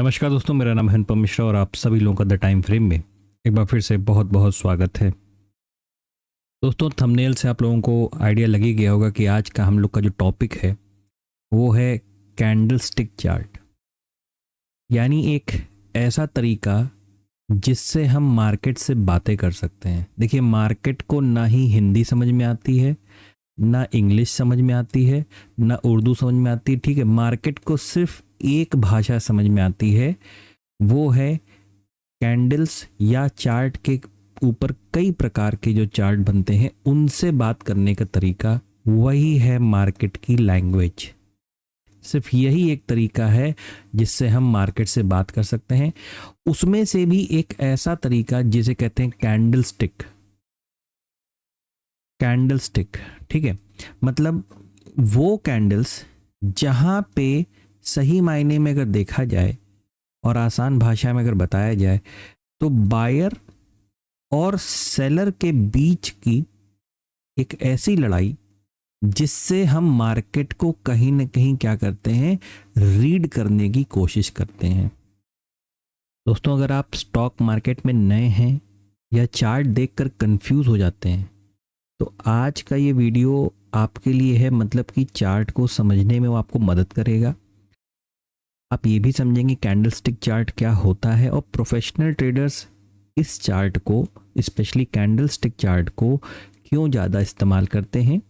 नमस्कार दोस्तों, मेरा नाम है अनुपम मिश्रा और आप सभी लोगों का द टाइम फ्रेम में एक बार फिर से बहुत बहुत स्वागत है। दोस्तों, थंबनेल से आप लोगों को आइडिया लग ही गया होगा कि आज का हम लोग का जो टॉपिक है वो है कैंडल स्टिक चार्ट, यानी एक ऐसा तरीका जिससे हम मार्केट से बातें कर सकते हैं। देखिए, मार्केट को ना ही हिंदी समझ में आती है, ना इंग्लिश समझ में आती है, ना उर्दू समझ में आती है। ठीक है, मार्केट को सिर्फ एक भाषा समझ में आती है, वो है कैंडल्स या चार्ट के ऊपर कई प्रकार के जो चार्ट बनते हैं उनसे बात करने का तरीका। वही है मार्केट की लैंग्वेज। सिर्फ यही एक तरीका है जिससे हम मार्केट से बात कर सकते हैं। उसमें से भी एक ऐसा तरीका जिसे कहते हैं कैंडल स्टिक। कैंडल स्टिक, ठीक है, मतलब वो कैंडल्स जहां पे सही मायने में अगर देखा जाए और आसान भाषा में अगर बताया जाए तो बायर और सेलर के बीच की एक ऐसी लड़ाई जिससे हम मार्केट को कहीं ना कहीं क्या करते हैं, रीड करने की कोशिश करते हैं। दोस्तों, अगर आप स्टॉक मार्केट में नए हैं या चार्ट देखकर कंफ्यूज हो जाते हैं तो आज का ये वीडियो आपके लिए है। मतलब कि चार्ट को समझने में वो आपको मदद करेगा। आप ये भी समझेंगे कैंडलस्टिक चार्ट क्या होता है और प्रोफेशनल ट्रेडर्स इस चार्ट को, स्पेशली कैंडलस्टिक चार्ट को, क्यों ज़्यादा इस्तेमाल करते हैं।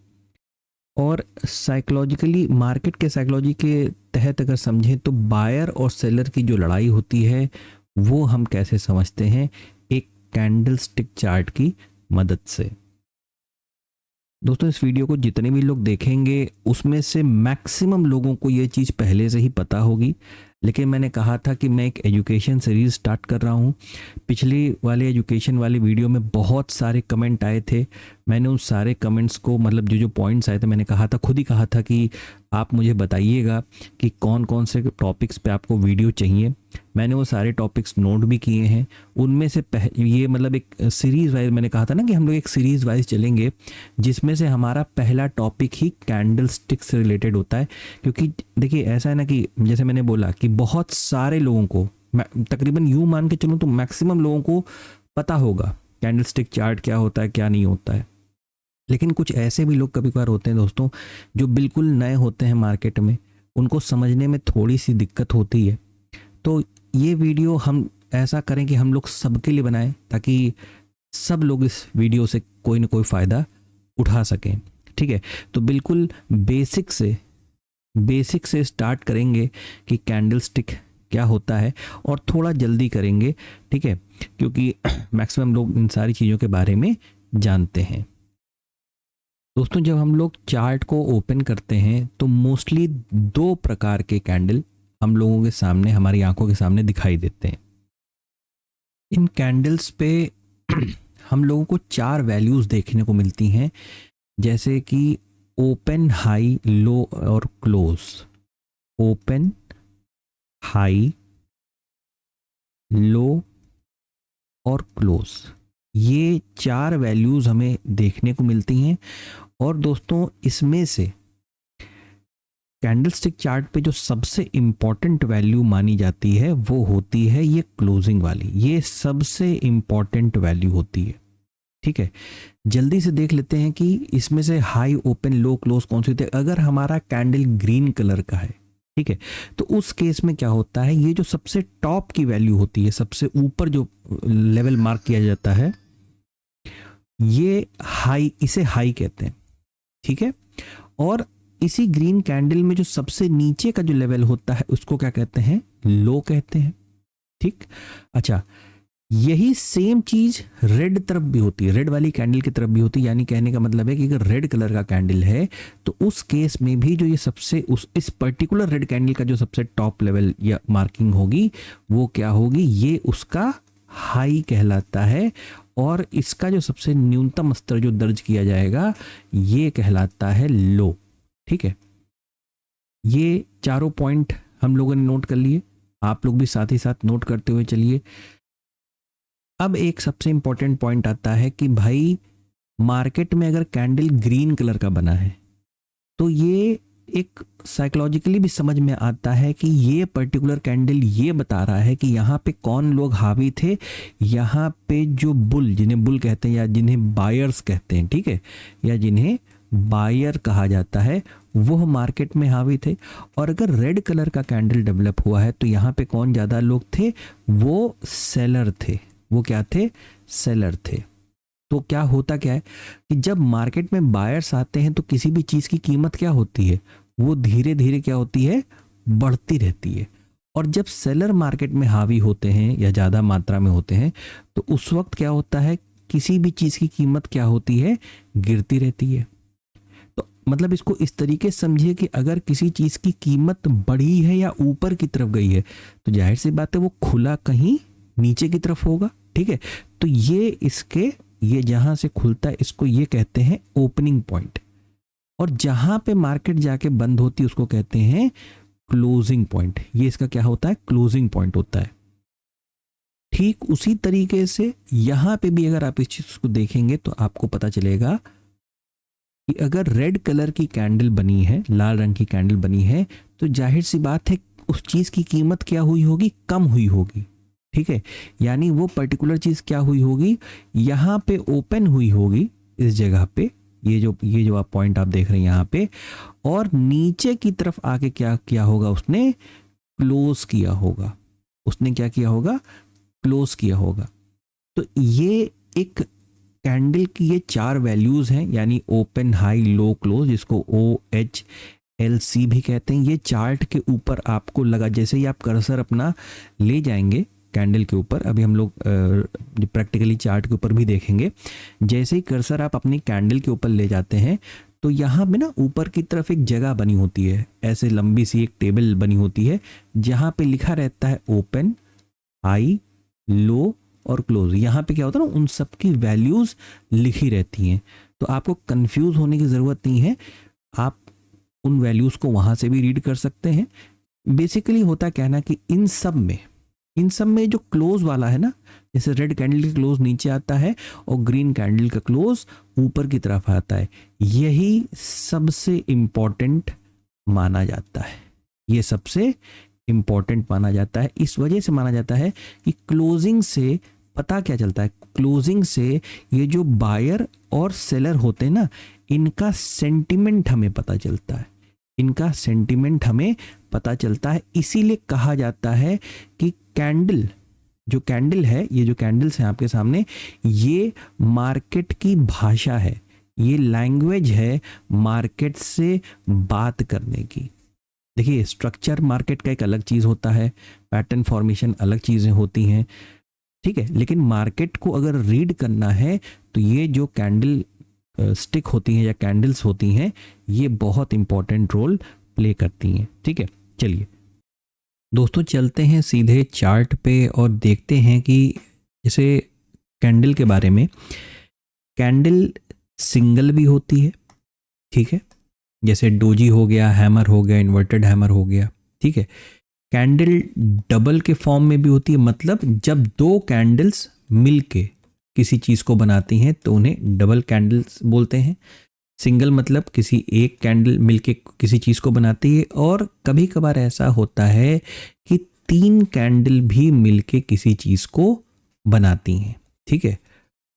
और साइकोलॉजिकली, मार्केट के साइकोलॉजी के तहत अगर समझें तो बायर और सेलर की जो लड़ाई होती है वो हम कैसे समझते हैं, एक कैंडलस्टिक चार्ट की मदद से। दोस्तों, इस वीडियो को जितने भी लोग देखेंगे उसमें से मैक्सिमम लोगों को ये चीज़ पहले से ही पता होगी, लेकिन मैंने कहा था कि मैं एक एजुकेशन सीरीज़ स्टार्ट कर रहा हूँ। पिछले वाले एजुकेशन वाले वीडियो में बहुत सारे कमेंट आए थे। मैंने उन सारे कमेंट्स को, मतलब जो जो पॉइंट्स आए थे, मैंने कहा था, खुद ही कहा था कि आप मुझे बताइएगा कि कौन कौन से टॉपिक्स पे आपको वीडियो चाहिए। मैंने वो सारे टॉपिक्स नोट भी किए हैं। उनमें से ये मतलब एक सीरीज़ वाइज, मैंने कहा था ना कि हम लोग एक सीरीज़ वाइज चलेंगे जिसमें से हमारा पहला टॉपिक ही कैंडल स्टिक से रिलेटेड होता है। क्योंकि देखिए, ऐसा है ना कि जैसे मैंने बोला कि बहुत सारे लोगों को, तकरीबन यूं मान के चलूं तो मैक्सिमम लोगों को पता होगा कैंडल स्टिक चार्ट क्या होता है, क्या नहीं होता है। लेकिन कुछ ऐसे भी लोग कभी कभार होते हैं दोस्तों, जो बिल्कुल नए होते हैं मार्केट में, उनको समझने में थोड़ी सी दिक्कत होती है। तो ये वीडियो हम ऐसा करें कि हम लोग सबके लिए बनाएं ताकि सब लोग इस वीडियो से कोई ना कोई फ़ायदा उठा सकें। ठीक है, तो बिल्कुल बेसिक से स्टार्ट करेंगे कि कैंडल स्टिक क्या होता है, और थोड़ा जल्दी करेंगे, ठीक है, क्योंकि मैक्सिमम लोग इन सारी चीज़ों के बारे में जानते हैं। दोस्तों, जब हम लोग चार्ट को ओपन करते हैं तो मोस्टली दो प्रकार के कैंडल हम लोगों के सामने, हमारी आंखों के सामने दिखाई देते हैं। इन कैंडल्स पे हम लोगों को चार वैल्यूज देखने को मिलती हैं, जैसे कि ओपन, हाई, लो और क्लोज। ओपन, हाई, लो और क्लोज, ये चार वैल्यूज हमें देखने को मिलती हैं। और दोस्तों, इसमें से कैंडलस्टिक चार्ट पे जो सबसे इंपॉर्टेंट वैल्यू मानी जाती है वो होती है ये क्लोजिंग वाली। ये सबसे इंपॉर्टेंट वैल्यू होती है। ठीक है, जल्दी से देख लेते हैं कि इसमें से हाई, ओपन, लो, क्लोज कौन सी होती है। अगर हमारा कैंडल ग्रीन कलर का है, ठीक है, तो उस केस में क्या होता है, ये जो सबसे टॉप की वैल्यू होती है, सबसे ऊपर जो लेवल मार्क किया जाता है, ये हाई, इसे हाई कहते हैं। ठीक है, और इसी ग्रीन कैंडल में जो सबसे नीचे का जो लेवल होता है उसको क्या कहते हैं, लो कहते हैं। ठीक, अच्छा, यही सेम चीज रेड तरफ भी होती है, रेड वाली कैंडल की तरफ भी होती है। यानी कहने का मतलब है कि अगर रेड कलर का कैंडल है तो उस केस में भी जो ये सबसे इस पर्टिकुलर रेड कैंडल का जो सबसे टॉप लेवल या मार्किंग होगी वो क्या होगी, ये उसका हाई कहलाता है। और इसका जो सबसे न्यूनतम स्तर जो दर्ज किया जाएगा ये कहलाता है लो। ठीक है, ये चारों पॉइंट हम लोगों ने नोट कर लिए, आप लोग भी साथ ही साथ नोट करते हुए चलिए। अब एक सबसे इंपॉर्टेंट पॉइंट आता है कि भाई, मार्केट में अगर कैंडल ग्रीन कलर का बना है तो ये एक साइकोलॉजिकली भी समझ में आता है कि ये पर्टिकुलर कैंडल ये बता रहा है कि यहाँ पे कौन लोग हावी थे, यहाँ पे जो बुल, जिन्हें बुल कहते हैं या जिन्हें बायर्स कहते हैं, ठीक है, या जिन्हें बायर कहा जाता है, वो मार्केट में हावी थे। और अगर रेड कलर का कैंडल डेवलप हुआ है तो यहाँ पे कौन ज़्यादा लोग थे, वो सेलर थे। वो क्या थे, सेलर थे। तो क्या होता क्या है कि जब मार्केट में बायर्स आते हैं तो किसी भी चीज़ की कीमत क्या होती है, वो धीरे धीरे क्या होती है, बढ़ती रहती है। और जब सेलर मार्केट में हावी होते हैं या ज़्यादा मात्रा में होते हैं तो उस वक्त क्या होता है, किसी भी चीज़ की कीमत क्या होती है, गिरती रहती है। तो मतलब इसको इस तरीके से समझिए कि अगर किसी चीज़ की कीमत बढ़ी है या ऊपर की तरफ गई है तो जाहिर सी बात है वो खुला कहीं नीचे की तरफ होगा, ठीक है। तो ये जहां से खुलता है इसको ये कहते हैं ओपनिंग पॉइंट, और जहां पे मार्केट जाके बंद होती है उसको कहते हैं क्लोजिंग पॉइंट। ये इसका क्या होता है, क्लोजिंग पॉइंट होता है। ठीक उसी तरीके से यहां पे भी अगर आप इस चीज को देखेंगे तो आपको पता चलेगा कि अगर रेड कलर की कैंडल बनी है, लाल रंग की कैंडल बनी है, तो जाहिर सी बात है उस चीज की कीमत क्या हुई होगी, कम हुई होगी, ठीक है। यानी वो पर्टिकुलर चीज क्या हुई होगी, यहाँ पे ओपन हुई होगी इस जगह पे, ये जो आप पॉइंट आप देख रहे हैं यहाँ पे, और नीचे की तरफ आके क्या किया होगा, उसने क्लोज किया होगा। उसने क्या किया होगा, क्लोज किया होगा। तो ये एक कैंडल की ये 4 वैल्यूज हैं, यानी ओपन, हाई, लो, क्लोज, जिसको OHLC भी कहते हैं। ये चार्ट के ऊपर आपको लगा, जैसे ही आप कर्सर अपना ले जाएंगे कैंडल के ऊपर, अभी हम लोग प्रैक्टिकली चार्ट के ऊपर भी देखेंगे, जैसे ही कर्सर आप अपनी कैंडल के ऊपर ले जाते हैं तो यहाँ पे ना ऊपर की तरफ एक जगह बनी होती है, ऐसे लंबी सी एक टेबल बनी होती है जहाँ पे लिखा रहता है ओपन, हाई, लो और क्लोज। यहाँ पे क्या होता है ना, उन सब की वैल्यूज लिखी रहती हैं, तो आपको कंफ्यूज होने की ज़रूरत नहीं है, आप उन वैल्यूज को वहाँ से भी रीड कर सकते हैं। बेसिकली होता क्या है ना कि इन सब में जो क्लोज वाला है ना, जैसे रेड कैंडल का क्लोज नीचे आता है और ग्रीन कैंडल का क्लोज ऊपर की तरफ आता है, यही सबसे इंपॉर्टेंट माना जाता है। ये सबसे इंपॉर्टेंट माना जाता है। इस वजह से माना जाता है कि क्लोजिंग से पता क्या चलता है, क्लोजिंग से ये जो बायर और सेलर होते हैं ना, इनका सेंटिमेंट हमें पता चलता है, इनका सेंटिमेंट हमें पता चलता है। इसीलिए कहा जाता है कि कैंडल, जो कैंडल है, ये जो कैंडल्स हैं आपके सामने, ये मार्केट की भाषा है, ये लैंग्वेज है मार्केट से बात करने की। देखिए, स्ट्रक्चर मार्केट का एक अलग चीज़ होता है, पैटर्न फॉर्मेशन अलग चीज़ें होती हैं, ठीक है, लेकिन मार्केट को अगर रीड करना है तो ये जो कैंडल स्टिक होती हैं या कैंडल्स होती हैं, ये बहुत इंपॉर्टेंट रोल प्ले करती हैं, ठीक है। चलिए दोस्तों, चलते हैं सीधे चार्ट पे और देखते हैं कि जैसे कैंडल के बारे में, कैंडल सिंगल भी होती है, ठीक है, जैसे डोजी हो गया, हैमर हो गया, इन्वर्टेड हैमर हो गया, ठीक है। कैंडल डबल के फॉर्म में भी होती है, मतलब जब 2 कैंडल्स मिलके किसी चीज़ को बनाती हैं तो उन्हें डबल कैंडल्स बोलते हैं। सिंगल मतलब किसी एक कैंडल मिलके किसी चीज़ को बनाती है, और कभी कभार ऐसा होता है कि 3 कैंडल भी मिलके किसी चीज़ को बनाती हैं, ठीक है।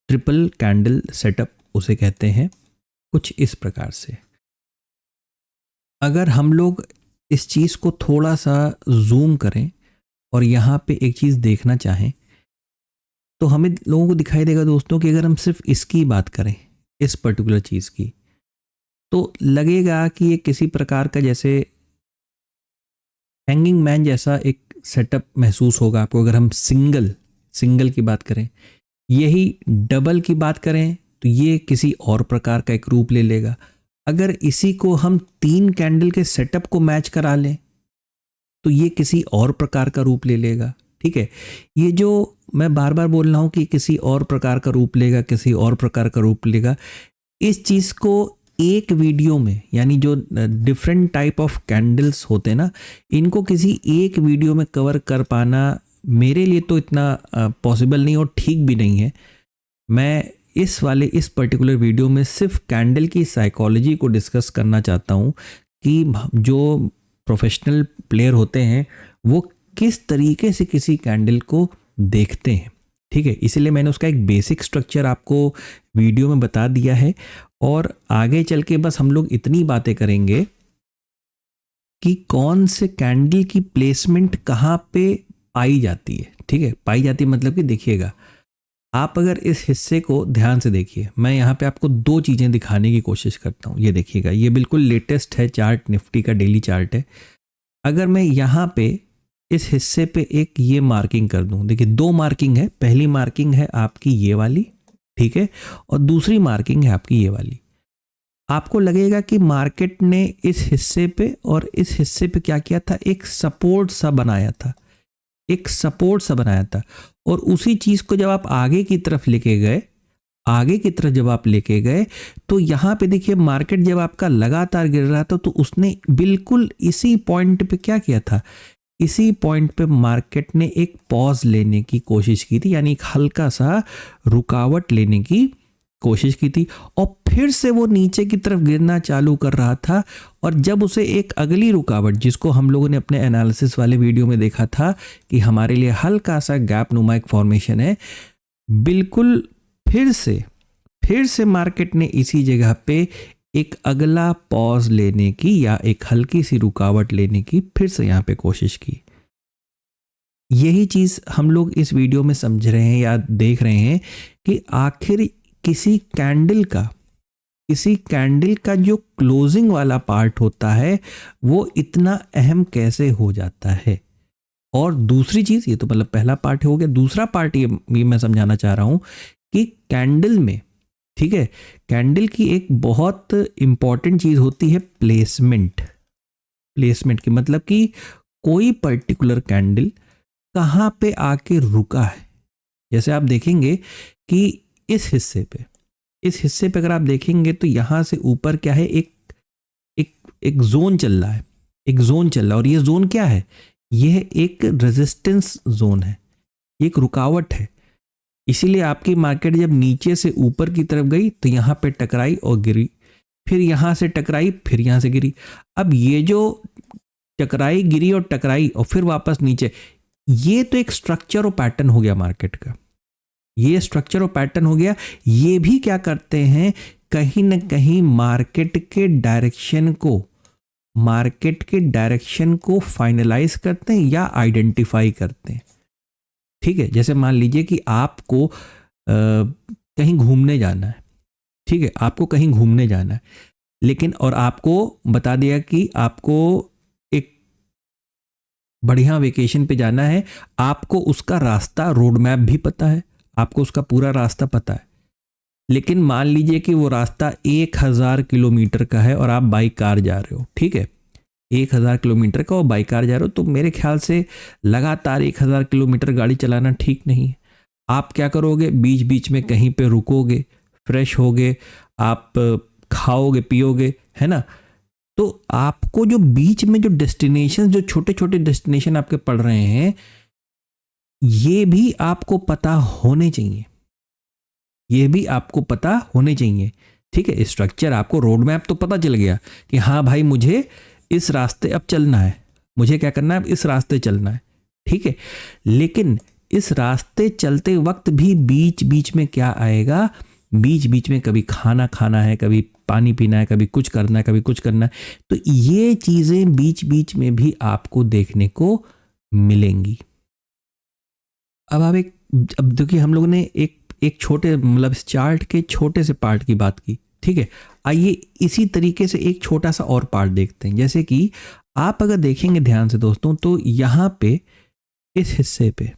ट्रिपल कैंडल सेटअप उसे कहते हैं, कुछ इस प्रकार से। अगर हम लोग इस चीज़ को थोड़ा सा जूम करें और यहाँ पे एक चीज़ देखना चाहें तो हमें लोगों को दिखाई देगा दोस्तों कि अगर हम सिर्फ इसकी बात करें, इस पर्टिकुलर चीज़ की, तो लगेगा कि ये किसी प्रकार का जैसे हैंगिंग मैन जैसा एक सेटअप महसूस होगा आपको अगर हम सिंगल की बात करें। यही डबल की बात करें तो ये किसी और प्रकार का एक रूप ले लेगा। अगर इसी को हम 3 कैंडल के सेटअप को मैच करा लें तो ये किसी और प्रकार का रूप ले लेगा, ठीक है। ये जो मैं बार बार बोल रहा हूँ कि किसी और प्रकार का रूप लेगा, किसी और प्रकार का रूप लेगा, इस चीज़ को एक वीडियो में, यानी जो डिफरेंट टाइप ऑफ कैंडल्स होते हैं ना, इनको किसी एक वीडियो में कवर कर पाना मेरे लिए तो इतना पॉसिबल नहीं और ठीक भी नहीं है। मैं इस पर्टिकुलर वीडियो में सिर्फ कैंडल की साइकोलॉजी को डिस्कस करना चाहता हूँ कि जो प्रोफेशनल प्लेयर होते हैं वो किस तरीके से किसी कैंडल को देखते हैं। ठीक है, इसीलिए मैंने उसका एक बेसिक स्ट्रक्चर आपको वीडियो में बता दिया है, और आगे चल के बस हम लोग इतनी बातें करेंगे कि कौन से कैंडल की प्लेसमेंट कहाँ पे पाई जाती है। ठीक है, पाई जाती है मतलब कि देखिएगा, आप अगर इस हिस्से को ध्यान से देखिए, मैं यहाँ पे आपको दो चीज़ें दिखाने की कोशिश करता हूँ। ये देखिएगा, ये बिल्कुल लेटेस्ट है चार्ट, निफ्टी का डेली चार्ट है। अगर मैं यहाँ पे इस हिस्से पे एक ये मार्किंग कर दूँ, देखिए दो मार्किंग है, पहली मार्किंग है आपकी ये वाली, ठीक है, और दूसरी मार्किंग है आपकी ये वाली। आपको लगेगा कि मार्केट ने इस हिस्से पे और इस हिस्से पे क्या किया था, एक सपोर्ट सा बनाया था, एक सपोर्ट सा बनाया था। और उसी चीज को जब आप आगे की तरफ लेके गए, आगे की तरफ जब आप लेके गए, तो यहाँ पे देखिए मार्केट जब आपका लगातार गिर रहा था तो उसने बिल्कुल इसी पॉइंट पे क्या किया था, इसी पॉइंट पे मार्केट ने एक पॉज लेने की कोशिश की थी, यानी एक हल्का सा रुकावट लेने की कोशिश की थी, और फिर से वो नीचे की तरफ गिरना चालू कर रहा था। और जब उसे एक अगली रुकावट, जिसको हम लोगों ने अपने एनालिसिस वाले वीडियो में देखा था कि हमारे लिए हल्का सा गैप नुमा एक फॉर्मेशन है, बिल्कुल फिर से मार्केट ने इसी जगह पे एक अगला पॉज लेने की या एक हल्की सी रुकावट लेने की फिर से यहाँ पे कोशिश की। यही चीज हम लोग इस वीडियो में समझ रहे हैं या देख रहे हैं कि आखिर किसी कैंडल का जो क्लोजिंग वाला पार्ट होता है वो इतना अहम कैसे हो जाता है। और दूसरी चीज, ये तो मतलब पहला पार्ट हो गया, दूसरा पार्ट ये मैं समझाना चाह रहा हूं कि कैंडल में, ठीक है, कैंडल की एक बहुत इंपॉर्टेंट चीज होती है प्लेसमेंट की मतलब कि कोई पर्टिकुलर कैंडल कहाँ पे आके रुका है। जैसे आप देखेंगे कि इस हिस्से पे अगर आप देखेंगे तो यहां से ऊपर क्या है, एक जोन चल रहा है, और ये जोन क्या है, यह एक रेजिस्टेंस जोन है, एक रुकावट है। इसीलिए आपकी मार्केट जब नीचे से ऊपर की तरफ गई तो यहां पे टकराई और गिरी, फिर यहां से टकराई, फिर यहां से गिरी। अब ये जो टकराई, गिरी और टकराई और फिर वापस नीचे, ये तो एक स्ट्रक्चर और पैटर्न हो गया मार्केट का, ये स्ट्रक्चर और पैटर्न हो गया। ये भी क्या करते हैं, कहीं ना कहीं मार्केट के डायरेक्शन को फाइनलाइज करते हैं या आइडेंटिफाई करते हैं। ठीक है, जैसे मान लीजिए कि आपको कहीं घूमने जाना है, ठीक है, आपको कहीं घूमने जाना है, लेकिन और आपको बता दिया कि आपको एक बढ़िया वेकेशन पे जाना है, आपको उसका रास्ता, रोड मैप भी पता है, आपको उसका पूरा रास्ता पता है, लेकिन मान लीजिए कि वो रास्ता 1000 किलोमीटर का है और आप बाई कार जा रहे हो। ठीक है, 1000 किलोमीटर का और बाई कार जा रहे हो, तो मेरे ख्याल से लगातार 1000 किलोमीटर गाड़ी चलाना ठीक नहीं है। आप क्या करोगे, बीच बीच में कहीं पे रुकोगे, फ्रेश होगे, आप खाओगे पियोगे, है ना। तो आपको जो बीच में जो डेस्टिनेशन, जो छोटे छोटे डेस्टिनेशन आपके पड़ रहे हैं, ये भी आपको पता होने चाहिए, ये भी आपको पता होने चाहिए। ठीक है, स्ट्रक्चर, आपको रोड मैप तो पता चल गया कि हाँ भाई मुझे इस रास्ते अब चलना है, मुझे क्या करना है, अब इस रास्ते चलना है। ठीक है, लेकिन इस रास्ते चलते वक्त भी बीच बीच में क्या आएगा, बीच बीच में कभी खाना खाना है, कभी पानी पीना है, कभी कुछ करना है, कभी कुछ करना है। तो ये चीजें बीच बीच में भी आपको देखने को मिलेंगी। अब देखिए, हम लोगों ने एक छोटे, मतलब इस चार्ट के छोटे से पार्ट की बात की। ठीक है, आइए इसी तरीके से एक छोटा सा और पार्ट देखते हैं। जैसे कि आप अगर देखेंगे ध्यान से दोस्तों, तो यहाँ पे इस हिस्से पे,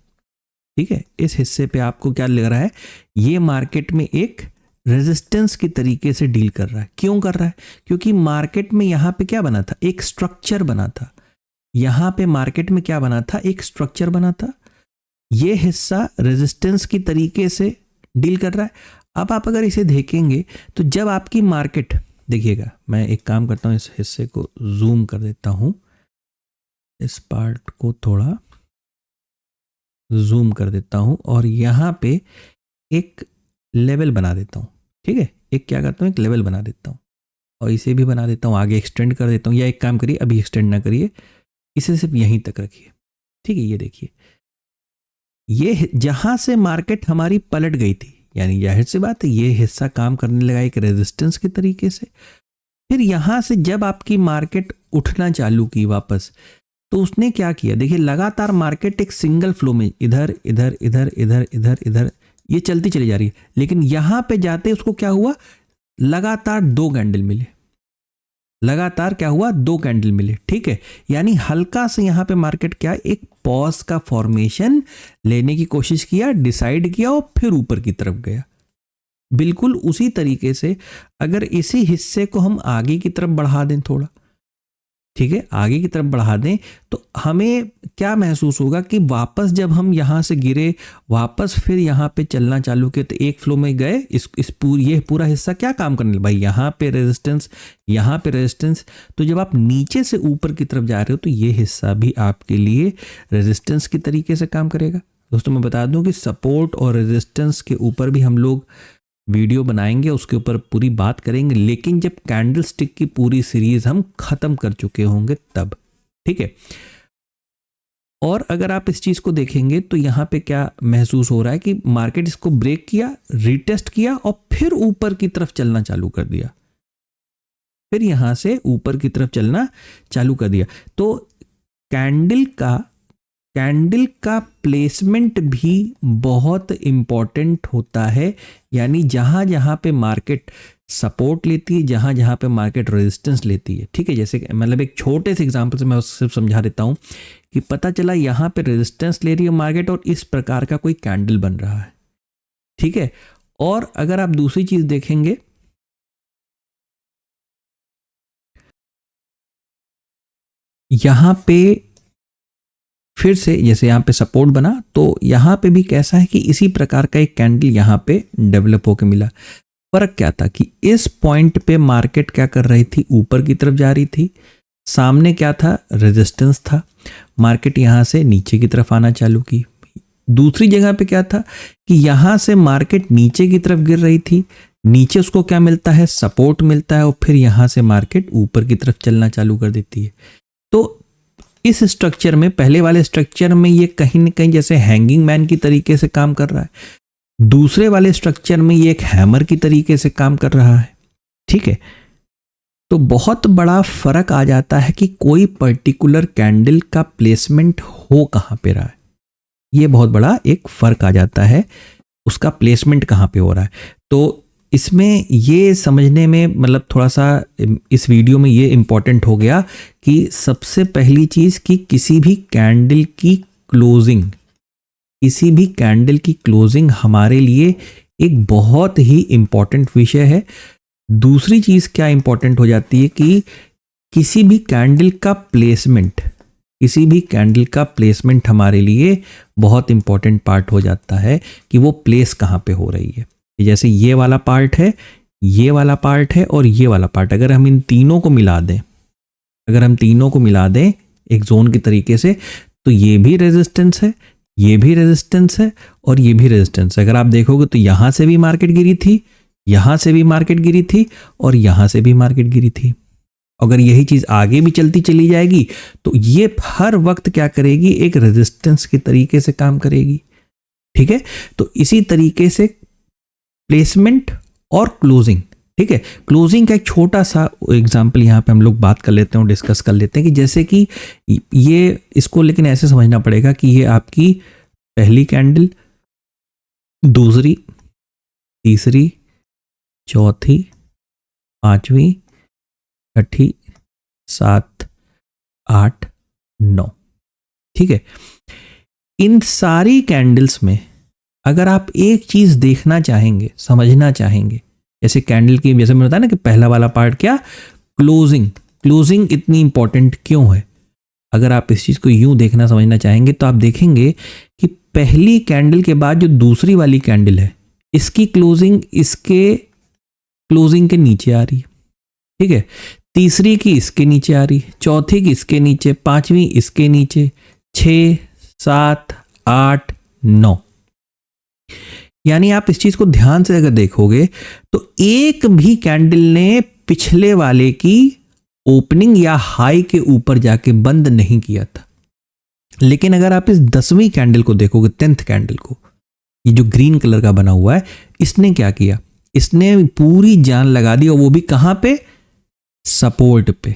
ठीक है, इस हिस्से पे आपको क्या लग रहा है, ये मार्केट में एक रेजिस्टेंस की तरीके से डील कर रहा है। क्यों कर रहा है, क्योंकि मार्केट में यहाँ पे क्या बना था, एक स्ट्रक्चर बना था। यहाँ पे मार्केट में क्या बना था, एक स्ट्रक्चर बना था। ये हिस्सा रेजिस्टेंस की तरीके से डील कर रहा है। अब आप अगर इसे देखेंगे तो जब आपकी मार्केट, देखिएगा, मैं एक काम करता हूं, इस हिस्से को जूम कर देता हूं, इस पार्ट को थोड़ा जूम कर देता हूं और यहां पे एक लेवल बना देता हूं। ठीक है, एक क्या करता हूं, एक लेवल बना देता हूं और इसे भी बना देता हूँ, आगे एक्सटेंड कर देता हूँ, या एक काम करिए अभी एक्सटेंड ना करिए, इसे सिर्फ यहीं तक रखिए। ठीक है, ये देखिए, ये जहां से मार्केट हमारी पलट गई थी, यानी जाहिर सी बात है ये हिस्सा काम करने लगा एक रेजिस्टेंस के तरीके से। फिर यहां से जब आपकी मार्केट उठना चालू की वापस, तो उसने क्या किया, देखिए लगातार मार्केट एक सिंगल फ्लो में इधर इधर इधर इधर इधर इधर ये चलती चली जा रही है, लेकिन यहां पे जाते उसको क्या हुआ, लगातार 2 कैंडल मिले, लगातार क्या हुआ, 2 कैंडल मिले। ठीक है, यानी हल्का से यहां पे मार्केट क्या एक पॉज का फॉर्मेशन लेने की कोशिश किया, डिसाइड किया और फिर ऊपर की तरफ गया। बिल्कुल उसी तरीके से अगर इसी हिस्से को हम आगे की तरफ बढ़ा दें थोड़ा, ठीक है, आगे की तरफ बढ़ा दें, तो हमें क्या महसूस होगा कि वापस जब हम यहाँ से गिरे, वापस फिर यहाँ पे चलना चालू किया, तो एक फ्लो में गए, ये पूरा हिस्सा क्या काम करने लगा, भाई यहाँ पे रेजिस्टेंस, यहाँ पे रेजिस्टेंस। तो जब आप नीचे से ऊपर की तरफ जा रहे हो तो ये हिस्सा भी आपके लिए रेजिस्टेंस की तरीके से काम करेगा। दोस्तों मैं बता दूं कि सपोर्ट और रेजिस्टेंस के ऊपर भी हम लोग वीडियो बनाएंगे, उसके ऊपर पूरी बात करेंगे, लेकिन जब कैंडल स्टिक की पूरी सीरीज हम खत्म कर चुके होंगे तब। ठीक है, और अगर आप इस चीज को देखेंगे तो यहां पे क्या महसूस हो रहा है कि मार्केट इसको ब्रेक किया, रीटेस्ट किया और फिर ऊपर की तरफ चलना चालू कर दिया, फिर यहां से ऊपर की तरफ चलना चालू कर दिया। तो कैंडल का प्लेसमेंट भी बहुत इंपॉर्टेंट होता है, यानी जहां जहां पे मार्केट सपोर्ट लेती है, जहां जहां पे मार्केट रेजिस्टेंस लेती है। ठीक है, जैसे मतलब एक छोटे से एग्जांपल से मैं सिर्फ समझा देता हूं कि पता चला यहां पे रेजिस्टेंस ले रही है मार्केट और इस प्रकार का कोई कैंडल बन रहा है। ठीक है, और अगर आप दूसरी चीज देखेंगे, यहां पे फिर से जैसे यहाँ पे सपोर्ट बना, तो यहाँ पे भी कैसा है कि इसी प्रकार का एक कैंडल यहाँ पे डेवलप होकर मिला। फर्क क्या था कि इस पॉइंट पे मार्केट क्या कर रही थी, ऊपर की तरफ जा रही थी, सामने क्या था, रेजिस्टेंस था, मार्केट यहाँ से नीचे की तरफ आना चालू की। दूसरी जगह पे क्या था कि यहाँ से मार्केट नीचे की तरफ गिर रही थी, नीचे उसको क्या मिलता है, सपोर्ट मिलता है, और फिर यहाँ से मार्केट ऊपर की तरफ चलना चालू कर देती है। तो इस स्ट्रक्चर में, पहले वाले स्ट्रक्चर में ये कहीं ना कहीं जैसे हैंगिंग मैन की तरीके से काम कर रहा है, दूसरे वाले स्ट्रक्चर में ये एक हैमर की तरीके से काम कर रहा है। ठीक है, तो बहुत बड़ा फर्क आ जाता है कि कोई पर्टिकुलर कैंडल का प्लेसमेंट हो कहां पे रहा है, ये बहुत बड़ा एक फर्क आ जाता है, उसका प्लेसमेंट कहां पे हो रहा है। तो इसमें ये समझने में मतलब थोड़ा सा इस वीडियो में ये इम्पोर्टेंट हो गया कि सबसे पहली चीज कि किसी भी कैंडल की क्लोजिंग हमारे लिए एक बहुत ही इम्पोर्टेंट विषय है। दूसरी चीज क्या इम्पोर्टेंट हो जाती है कि किसी भी कैंडल का प्लेसमेंट हमारे लिए बहुत इंपॉर्टेंट पार्ट हो जाता है कि वो प्लेस कहाँ पे हो रही है। जैसे ये वाला पार्ट है, ये वाला पार्ट है और ये वाला पार्ट, अगर हम इन तीनों को मिला दें एक जोन के तरीके से, तो ये भी रेजिस्टेंस है, ये भी रेजिस्टेंस है और ये भी रेजिस्टेंस है। अगर आप देखोगे तो यहां से भी मार्केट गिरी थी, यहां से भी मार्केट गिरी थी और यहां से भी मार्केट गिरी थी। अगर यही चीज आगे भी चलती चली जाएगी तो ये हर वक्त क्या करेगी, एक रेजिस्टेंस के तरीके से काम करेगी। ठीक है, तो इसी तरीके से प्लेसमेंट और क्लोजिंग। ठीक है, क्लोजिंग का एक छोटा सा एग्जांपल यहाँ पे हम लोग बात कर लेते हैं, डिस्कस कर लेते हैं कि जैसे कि ये इसको लेकिन ऐसे समझना पड़ेगा कि ये आपकी पहली कैंडल, दूसरी, तीसरी, चौथी, पांचवी, छठी, 7, 8, 9। ठीक है, इन सारी कैंडल्स में अगर आप एक चीज देखना चाहेंगे, समझना चाहेंगे, जैसे कैंडल की, जैसे मैंने बताया ना कि पहला वाला पार्ट क्या, क्लोजिंग इतनी इंपॉर्टेंट क्यों है। अगर आप इस चीज को यूं देखना समझना चाहेंगे तो आप देखेंगे कि पहली कैंडल के बाद जो दूसरी वाली कैंडल है, इसकी क्लोजिंग इसके क्लोजिंग के नीचे आ रही है। ठीक है, तीसरी की इसके नीचे आ रही है, चौथी की इसके नीचे, पांचवी इसके नीचे, 6, 7, 8, 9। यानी आप इस चीज को ध्यान से अगर देखोगे तो एक भी कैंडल ने पिछले वाले की ओपनिंग या हाई के ऊपर जाके बंद नहीं किया था। लेकिन अगर आप इस 10वीं कैंडल को देखोगे, 10th कैंडल को, ये जो ग्रीन कलर का बना हुआ है, इसने क्या किया, इसने पूरी जान लगा दी, और वो भी कहां पे, सपोर्ट पे।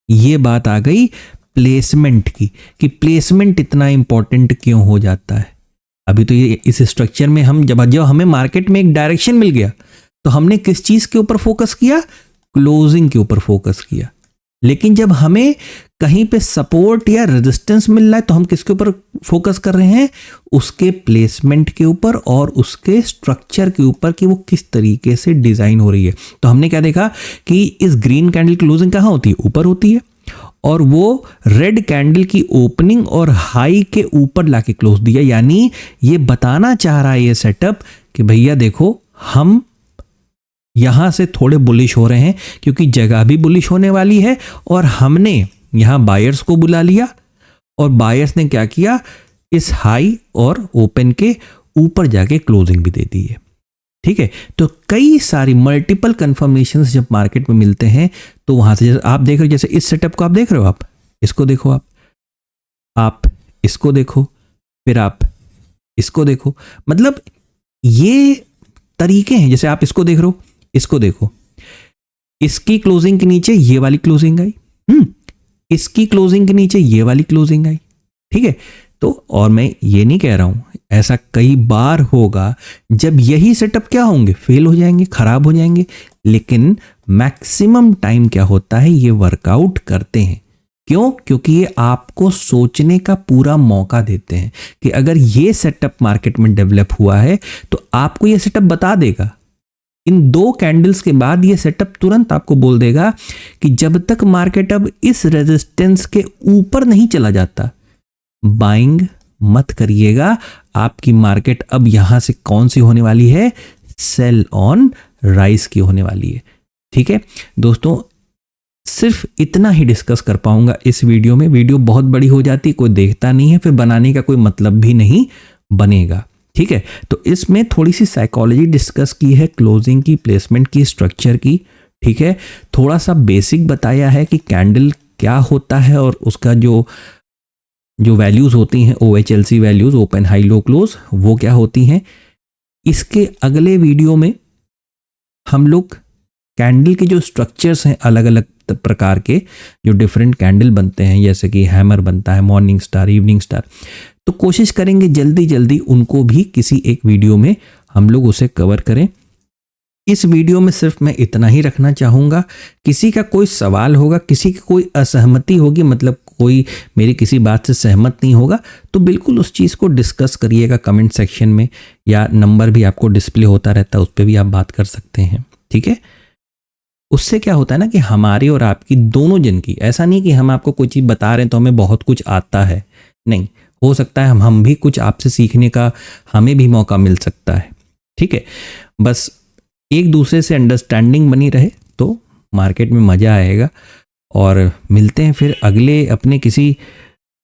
ये बात आ गई प्लेसमेंट की, कि प्लेसमेंट इतना इंपॉर्टेंट क्यों हो जाता है। अभी तो ये इस स्ट्रक्चर में हम जब हमें मार्केट में एक डायरेक्शन मिल गया, तो हमने किस चीज के ऊपर फोकस किया, क्लोजिंग के ऊपर फोकस किया। लेकिन जब हमें कहीं पे सपोर्ट या रेजिस्टेंस मिल रहा है, तो हम किसके ऊपर फोकस कर रहे हैं, उसके प्लेसमेंट के ऊपर और उसके स्ट्रक्चर के ऊपर, कि वो किस तरीके से डिजाइन हो रही है। तो हमने क्या देखा कि इस ग्रीन कैंडल क्लोजिंग कहाँ होती है, ऊपर होती है, और वो रेड कैंडल की ओपनिंग और हाई के ऊपर लाके क्लोज दिया। यानी ये बताना चाह रहा है ये सेटअप कि भैया देखो, हम यहां से थोड़े बुलिश हो रहे हैं, क्योंकि जगह भी बुलिश होने वाली है, और हमने यहां बायर्स को बुला लिया, और बायर्स ने क्या किया, इस हाई और ओपन के ऊपर जाके क्लोजिंग भी दे दी है। ठीक है, तो कई सारी मल्टीपल कंफर्मेशंस जब मार्केट में मिलते हैं, तो वहां से आप देख रहे हो, जैसे इस सेटअप को आप देख रहे हो, आप इसको देखो, आप इसको देखो, फिर आप इसको देखो, मतलब ये तरीके हैं। जैसे आप इसको देख रहे हो, इसको देखो, इसकी क्लोजिंग के नीचे ये वाली क्लोजिंग आई, इसकी क्लोजिंग के नीचे ये वाली क्लोजिंग आई। ठीक है, तो और मैं ये नहीं कह रहा हूं, ऐसा कई बार होगा जब यही सेटअप क्या होंगे, फेल हो जाएंगे, खराब हो जाएंगे, लेकिन मैक्सिमम टाइम क्या होता है, ये वर्कआउट करते हैं। क्यों? क्योंकि ये आपको सोचने का पूरा मौका देते हैं कि अगर ये सेटअप मार्केट में डेवलप हुआ है, तो आपको ये सेटअप बता देगा। इन 2 कैंडल्स के बाद ये सेटअप तुरंत आपको बोल देगा कि जब तक मार्केट अब इस रेजिस्टेंस के ऊपर नहीं चला जाता, बाइंग मत करिएगा। आपकी मार्केट अब यहां से कौन सी होने वाली है, सेल ऑन राइज की होने वाली है। ठीक है दोस्तों, सिर्फ इतना ही डिस्कस कर पाऊंगा इस वीडियो में। वीडियो बहुत बड़ी हो जाती, कोई देखता नहीं है, फिर बनाने का कोई मतलब भी नहीं बनेगा। ठीक है, तो इसमें थोड़ी सी साइकोलॉजी डिस्कस की है, क्लोजिंग की, प्लेसमेंट की, स्ट्रक्चर की। ठीक है, थोड़ा सा बेसिक बताया है कि कैंडल क्या होता है, और उसका जो वैल्यूज होती हैं, OHLC values, open high low close, वो क्या होती हैं। इसके अगले वीडियो में हम लोग कैंडल के जो स्ट्रक्चर्स हैं, अलग अलग प्रकार के जो डिफरेंट कैंडल बनते हैं, जैसे कि हैमर बनता है, मॉर्निंग स्टार, इवनिंग स्टार, तो कोशिश करेंगे जल्दी जल्दी उनको भी किसी एक वीडियो में हम लोग उसे कवर करें। इस वीडियो में सिर्फ मैं इतना ही रखना चाहूँगा। किसी का कोई सवाल होगा, किसी की कोई असहमति होगी, मतलब कोई मेरी किसी बात से सहमत नहीं होगा, तो बिल्कुल उस चीज़ को डिस्कस करिएगा कमेंट सेक्शन में, या नंबर भी आपको डिस्प्ले होता रहता है, उस पर भी आप बात कर सकते हैं। ठीक है, उससे क्या होता है ना कि हमारी और आपकी दोनों जन की, ऐसा नहीं कि हम आपको कोई चीज़ बता रहे हैं तो हमें बहुत कुछ आता है, नहीं, हो सकता है हम भी कुछ आपसे सीखने का हमें भी मौका मिल सकता है। ठीक है, बस एक दूसरे से अंडरस्टैंडिंग बनी रहे तो मार्केट में मज़ा आएगा। और मिलते हैं फिर अगले अपने किसी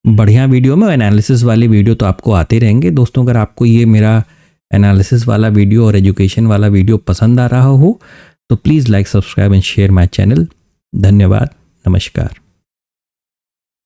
बढ़िया वीडियो में। एनालिसिस वाले वीडियो तो आपको आते रहेंगे दोस्तों। अगर आपको ये मेरा एनालिसिस वाला वीडियो और एजुकेशन वाला वीडियो पसंद आ रहा हो, तो please like, subscribe and share my channel. धन्यवाद, नमस्कार।